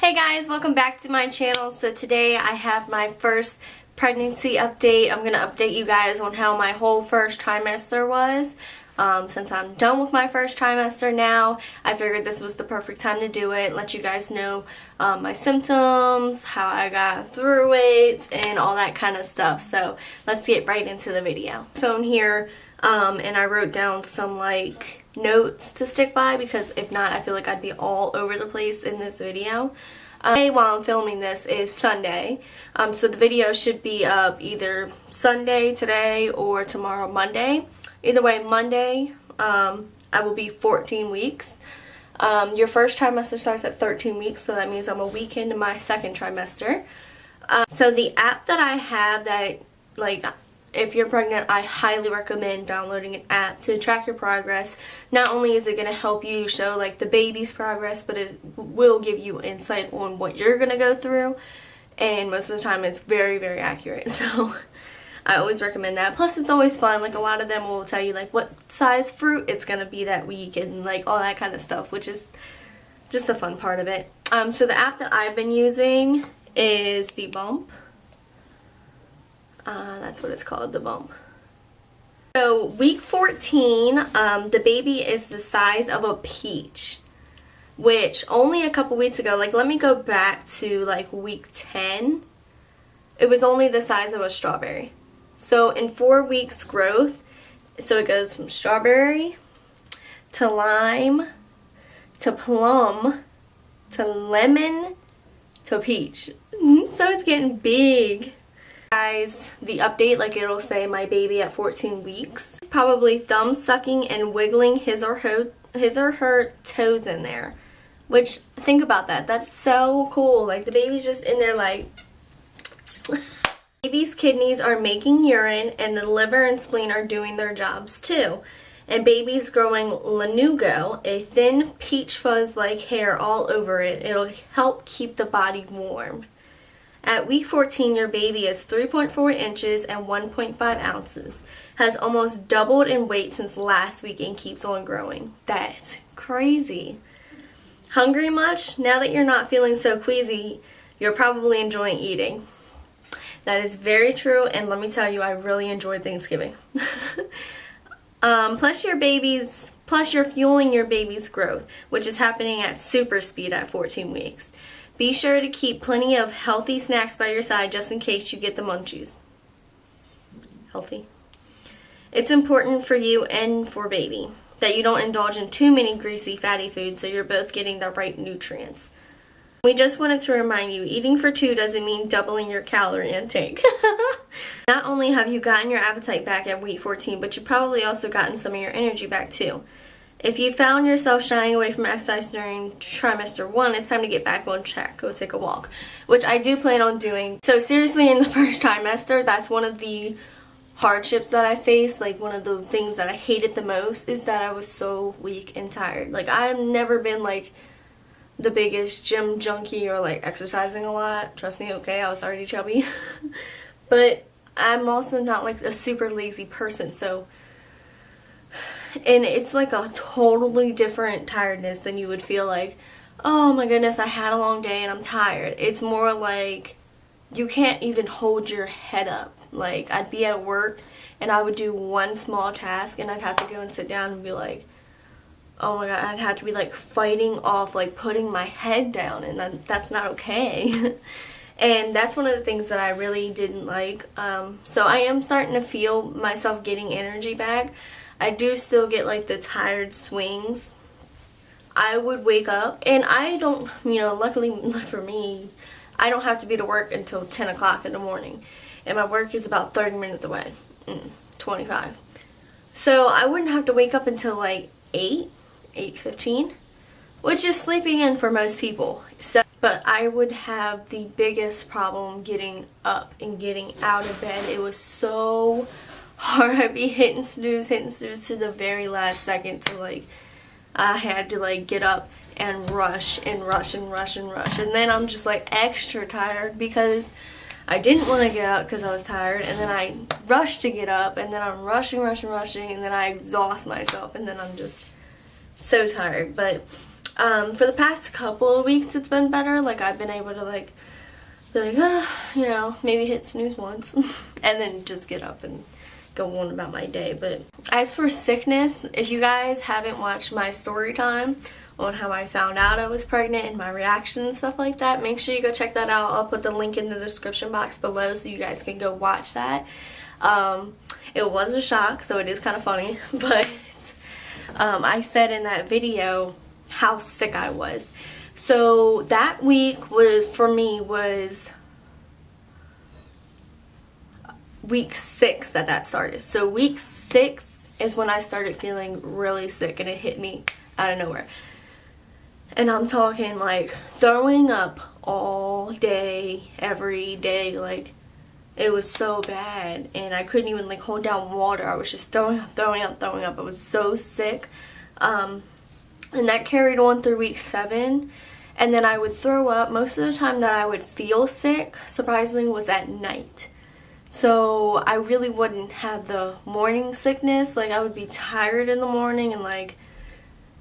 Hey guys, welcome back to my channel. So today I have my first pregnancy update. I'm going to update you guys on how my whole first trimester was. Since I'm done with my first trimester now, I figured this was the perfect time to do it. Let you guys know my symptoms, how I got through it, and all that kind of stuff. So let's get right into the video. Phone here, and I wrote down some notes to stick by, because if not, I feel like I'd be all over the place in this video. Today, while I'm filming this, is Sunday, so the video should be up either Sunday today or tomorrow Monday. Either way, Monday I will be 14 weeks. Your first trimester starts at 13 weeks, so that means I'm a week into my second trimester. So the app that I have that, if you're pregnant, I highly recommend downloading an app to track your progress. Not only is it going to help you show the baby's progress, but it will give you insight on what you're going to go through, and most of the time it's very, very accurate. So I always recommend that. Plus it's always fun. A lot of them will tell you what size fruit it's going to be that week, and all that kind of stuff, which is just the fun part of it. So the app that I've been using is the Bump. That's what it's called, the Bump. So week 14, the baby is the size of a peach, which only a couple weeks ago, let me go back to week 10, it was only the size of a strawberry. So in 4 weeks growth, so it goes from strawberry to lime to plum to lemon to peach. So it's getting big. Guys, the update, it'll say my baby at 14 weeks. Probably thumb sucking and wiggling his or her toes in there. Which, think about that. That's so cool. The baby's just in there Baby's kidneys are making urine, and the liver and spleen are doing their jobs too. And baby's growing lanugo, a thin peach fuzz-like hair all over it. It'll help keep the body warm. At week 14, your baby is 3.4 inches and 1.5 ounces. Has almost doubled in weight since last week and keeps on growing. That's crazy. Hungry much? Now that you're not feeling so queasy, you're probably enjoying eating. That is very true, and let me tell you, I really enjoyed Thanksgiving. Plus you're fueling your baby's growth, which is happening at super speed at 14 weeks. Be sure to keep plenty of healthy snacks by your side just in case you get the munchies. Healthy. It's important for you and for baby that you don't indulge in too many greasy, fatty foods so you're both getting the right nutrients. We just wanted to remind you, eating for two doesn't mean doubling your calorie intake. Not only have you gotten your appetite back at week 14, but you've probably also gotten some of your energy back too. If you found yourself shying away from exercise during trimester 1, it's time to get back on track. Go take a walk, which I do plan on doing. So seriously, in the first trimester, that's one of the hardships that I faced. One of the things that I hated the most is that I was so weak and tired. I've never been the biggest gym junkie or exercising a lot. Trust me, okay, I was already chubby. But I'm also not a super lazy person, so, and it's a totally different tiredness than you would feel oh my goodness, I had a long day and I'm tired. It's more you can't even hold your head up. I'd be at work and I would do one small task and I'd have to go and sit down and be oh my god, I'd have to be fighting off putting my head down, and that's not okay. And that's one of the things that I really didn't like. So I am starting to feel myself getting energy back. I do still get the tired swings. I would wake up, and I don't, luckily for me, I don't have to be to work until 10 o'clock in the morning. And my work is about 30 minutes away, 25. So I wouldn't have to wake up until 8:15, which is sleeping in for most people. So, but I would have the biggest problem getting up and getting out of bed. It was so hard. I'd be hitting snooze to the very last second to I had to get up and rush and rush and rush and rush. And then I'm just extra tired because I didn't want to get up because I was tired, and then I rush to get up, and then I'm rushing, and then I exhaust myself, and then I'm just so tired. But For the past couple of weeks, it's been better. Like, I've been able to, like, be like, you know, maybe hit snooze once and then just get up and go on about my day. But as for sickness, if you guys haven't watched my story time on how I found out I was pregnant and my reaction and stuff like that, make sure you go check that out. I'll put the link in the description box below so you guys can go watch that. It was a shock, so it is kind of funny, but I said in that video how sick I was. So that week was, for me, was week 6 that started. So week 6 is when I started feeling really sick, and it hit me out of nowhere. And I'm talking like throwing up all day, every day. Like, it was so bad, and I couldn't even like hold down water. I was just throwing up. I was so sick. And that carried on through week 7. And then I would throw up. Most of the time that I would feel sick, surprisingly, was at night. So I really wouldn't have the morning sickness. Like, I would be tired in the morning, and like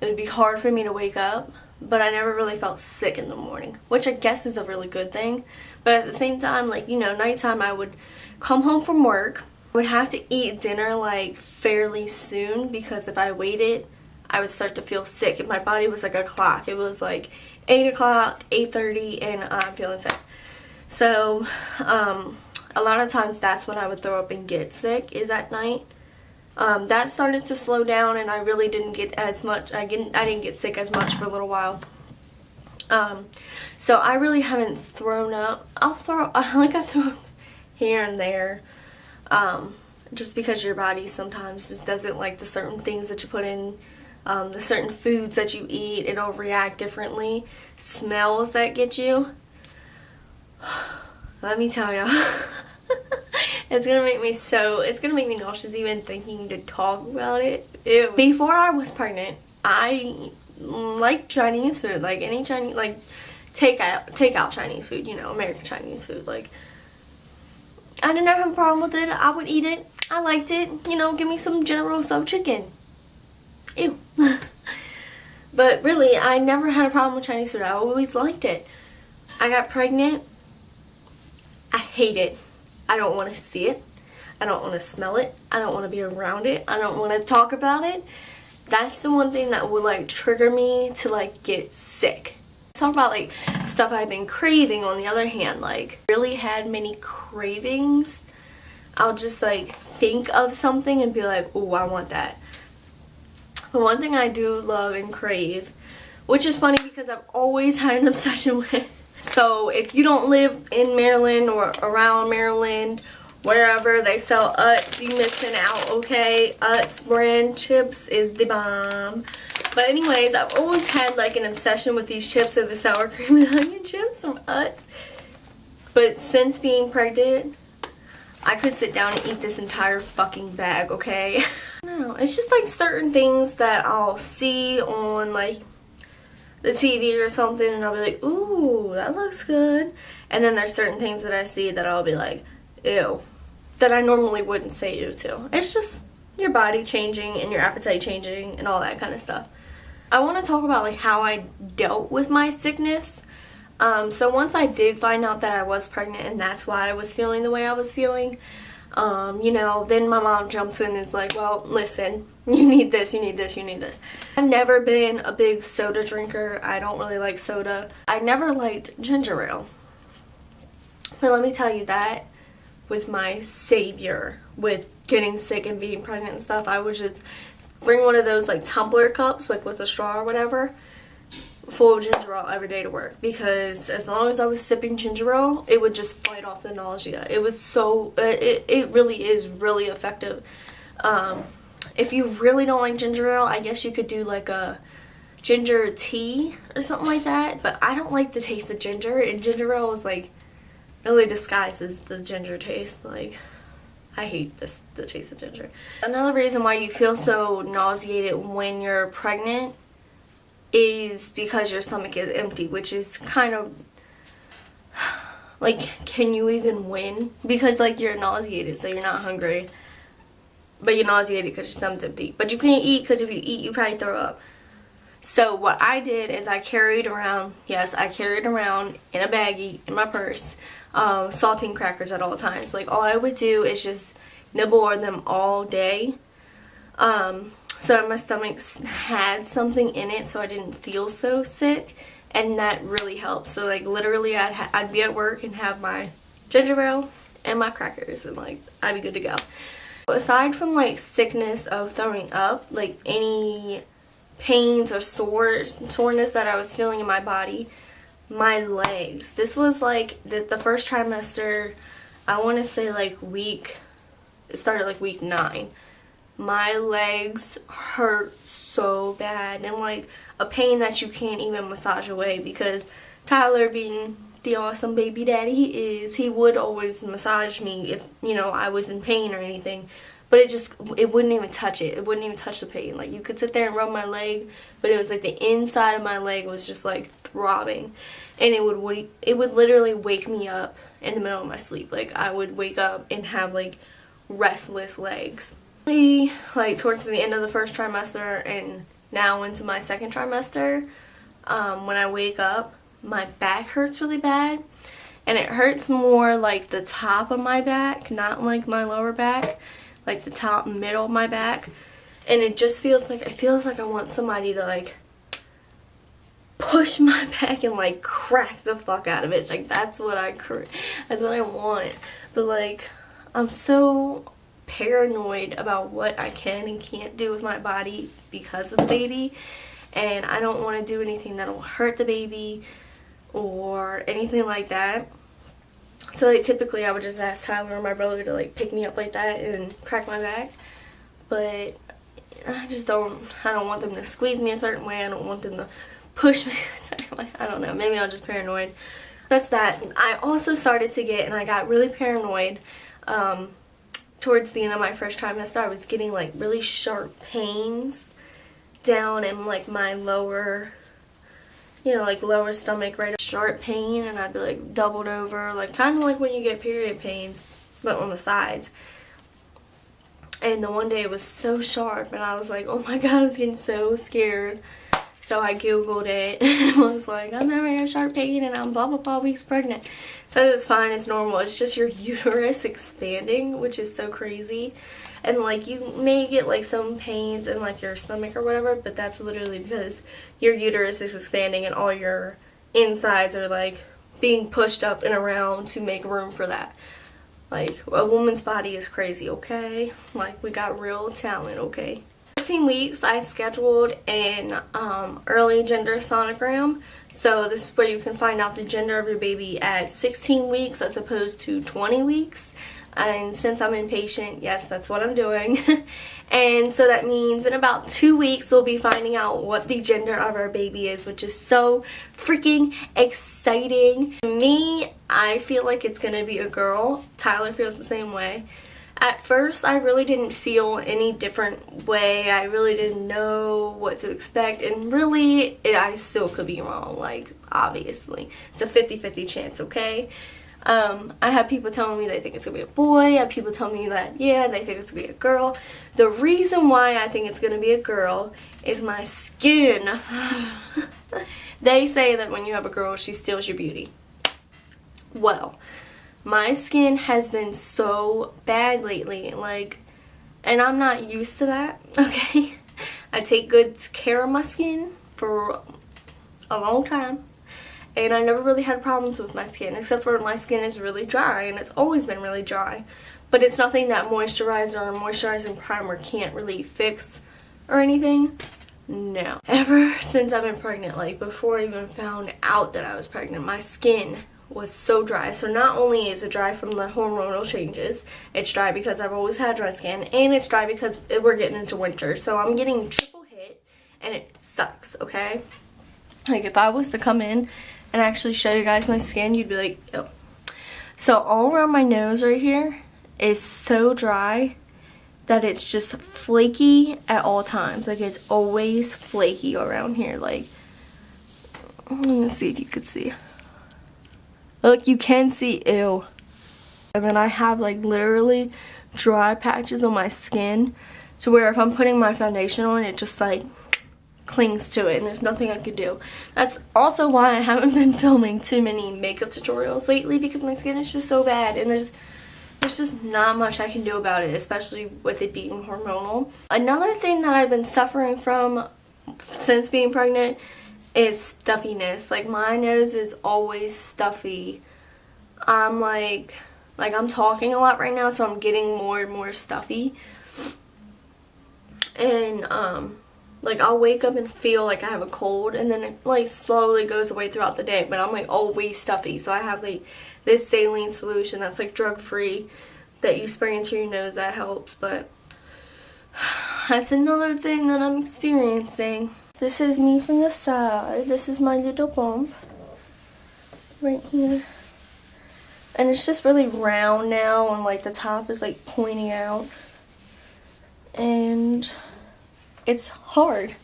it would be hard for me to wake up. But I never really felt sick in the morning, which I guess is a really good thing. But at the same time, like, you know, nighttime, I would come home from work. I would have to eat dinner like fairly soon, because if I waited, I would start to feel sick. If my body was like a clock, it was like 8 o'clock, 8:30, and I'm feeling sick. So a lot of times that's when I would throw up and get sick, is at night. That started to slow down, and I really didn't get as much. I didn't get sick as much for a little while. So I really haven't thrown up. I throw up here and there, just because your body sometimes just doesn't like the certain things that you put in. The certain foods that you eat, it'll react differently. Smells that get you. Let me tell you. It's gonna make me nauseous even thinking to talk about it. Ew. Before I was pregnant, I liked Chinese food, like any Chinese, like takeout Chinese food, you know, American Chinese food. Like, I didn't have a problem with it. I would eat it. I liked it. You know, give me some General Tso chicken. Ew. But really, I never had a problem with Chinese food. I always liked it. I got pregnant. I hate it. I don't want to see it. I don't want to smell it. I don't want to be around it. I don't want to talk about it. That's the one thing that would like trigger me to like get sick. Talk about like stuff I've been craving. On the other hand, like, really had many cravings. I'll just like think of something and be like, oh, I want that. But one thing I do love and crave, which is funny because I've always had an obsession with. So if you don't live in Maryland or around Maryland, wherever they sell Utz, you missing out, okay? Utz brand chips is the bomb. But anyways, I've always had like an obsession with these chips, or the sour cream and onion chips from Utz. But since being pregnant, I could sit down and eat this entire fucking bag, okay? No, it's just like certain things that I'll see on like the TV or something, and I'll be like, ooh, that looks good. And then there's certain things that I see that I'll be like, ew, that I normally wouldn't say ew to. It's just your body changing and your appetite changing and all that kind of stuff. I want to talk about like how I dealt with my sickness. So once I did find out that I was pregnant and that's why I was feeling the way I was feeling, you know, then my mom jumps in and is like, well, listen, you need this, you need this, you need this. I've never been a big soda drinker. I don't really like soda. I never liked ginger ale. But let me tell you, that was my savior with getting sick and being pregnant and stuff. I would just bring one of those like tumbler cups, like with a straw or whatever, full of ginger ale every day to work, because as long as I was sipping ginger ale, it would just fight off the nausea. It was so, it really is really effective. If you really don't like ginger ale, I guess you could do like a ginger tea or something like that, but I don't like the taste of ginger, and ginger ale is like really disguises the ginger taste. Like, I hate the taste of ginger. Another reason why you feel so nauseated when you're pregnant is because your stomach is empty, which is kind of like, can you even win? Because like, you're nauseated, so you're not hungry, but you're nauseated because your stomach's empty. But you can't eat, because if you eat, you probably throw up. So what I did is I carried around, yes, I carried around in a baggie in my purse, saltine crackers at all times. Like, all I would do is just nibble on them all day. So my stomach had something in it, so I didn't feel so sick, and that really helped. So like literally, I'd be at work and have my ginger ale and my crackers, and like I'd be good to go. Aside from like sickness of throwing up, like any pains or soreness that I was feeling in my body, my legs. This was like the first trimester. I want to say like it started like week 9. My legs hurt so bad, and like a pain that you can't even massage away, because Tyler, being the awesome baby daddy he is, he would always massage me if, you know, I was in pain or anything, but it wouldn't even touch it. It wouldn't even touch the pain. Like, you could sit there and rub my leg, but it was like the inside of my leg was just like throbbing, and it would literally wake me up in the middle of my sleep. Like, I would wake up and have like restless legs. Like towards the end of the first trimester and now into my second trimester, when I wake up, my back hurts really bad, and it hurts more like the top of my back, not like my lower back, like the top middle of my back, and it just feels like I want somebody to like push my back and like crack the fuck out of it. Like, that's what I want. But like, I'm so paranoid about what I can and can't do with my body because of the baby, and I don't want to do anything that'll hurt the baby or anything like that. So like, typically I would just ask Tyler or my brother to like pick me up like that and crack my back, but I don't want them to squeeze me a certain way. I don't want them to push me a certain way. I don't know, maybe I'm just paranoid. That's that. I also started to get, and I got really paranoid towards the end of my first trimester. I was getting like really sharp pains down in like my lower, you know, like lower stomach, right? Sharp pain, and I'd be like doubled over, like kind of like when you get period pains, but on the sides. And the one day it was so sharp, and I was like, oh my god, I was getting so scared. So I googled it and was like, I'm having a sharp pain and I'm blah blah blah weeks pregnant. So it's fine, it's normal. It's just your uterus expanding, which is so crazy. And like, you may get like some pains in like your stomach or whatever, but that's literally because your uterus is expanding and all your insides are like being pushed up and around to make room for that. Like, a woman's body is crazy, okay? Like, we got real talent, okay? 14 weeks, I scheduled an early gender sonogram. So this is where you can find out the gender of your baby at 16 weeks as opposed to 20 weeks. And since I'm impatient, yes, that's what I'm doing. And so that means in about 2 weeks, we'll be finding out what the gender of our baby is, which is so freaking exciting. Me, I feel like it's going to be a girl. Tyler feels the same way. At first, I really didn't feel any different way. I really didn't know what to expect, and really, I still could be wrong, like, obviously. It's a 50-50 chance, okay? I have people telling me they think it's going to be a boy. I have people telling me that, yeah, they think it's going to be a girl. The reason why I think it's going to be a girl is my skin. They say that when you have a girl, she steals your beauty. Well, my skin has been so bad lately, like, and I'm not used to that, okay? I take good care of my skin for a long time, and I never really had problems with my skin, except for my skin is really dry, and it's always been really dry. But it's nothing that moisturizer or moisturizing primer can't really fix or anything. No. Ever since I've been pregnant, like before I even found out that I was pregnant, my skin was so dry. So not only is it dry from the hormonal changes, it's dry because I've always had dry skin, and it's dry because we're getting into winter. So I'm getting triple hit, and it sucks, okay? Like, if I was to come in and actually show you guys my skin, you'd be like, ew. So all around my nose right here is so dry that it's just flaky at all times. Like, it's always flaky around here. Like, let me see if you could see. Look, you can see, ew. And then I have like literally dry patches on my skin to where if I'm putting my foundation on, it just like clings to it and there's nothing I could do. That's also why I haven't been filming too many makeup tutorials lately, because my skin is just so bad and there's just not much I can do about it, especially with it being hormonal. Another thing that I've been suffering from since being pregnant is stuffiness. Like, my nose is always stuffy. I'm like I'm talking a lot right now, so I'm getting more and more stuffy. And like, I'll wake up and feel like I have a cold, and then it like slowly goes away throughout the day, but I'm like always stuffy. So I have like this saline solution that's like drug free that you spray into your nose that helps. But that's another thing that I'm experiencing. This is me from the side. This is my little bump right here. And it's just really round now, and like the top is like pointing out. And it's hard.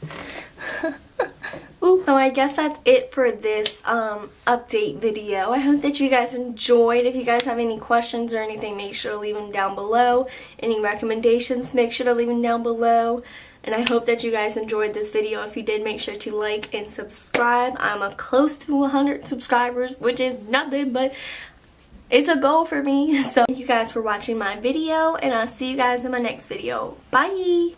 So I guess that's it for this update video. I hope that you guys enjoyed. If you guys have any questions or anything, make sure to leave them down below. Any recommendations, make sure to leave them down below. And I hope that you guys enjoyed this video. If you did, make sure to like and subscribe. I'm close to 100 subscribers, which is nothing, but it's a goal for me. So thank you guys for watching my video, and I'll see you guys in my next video. Bye!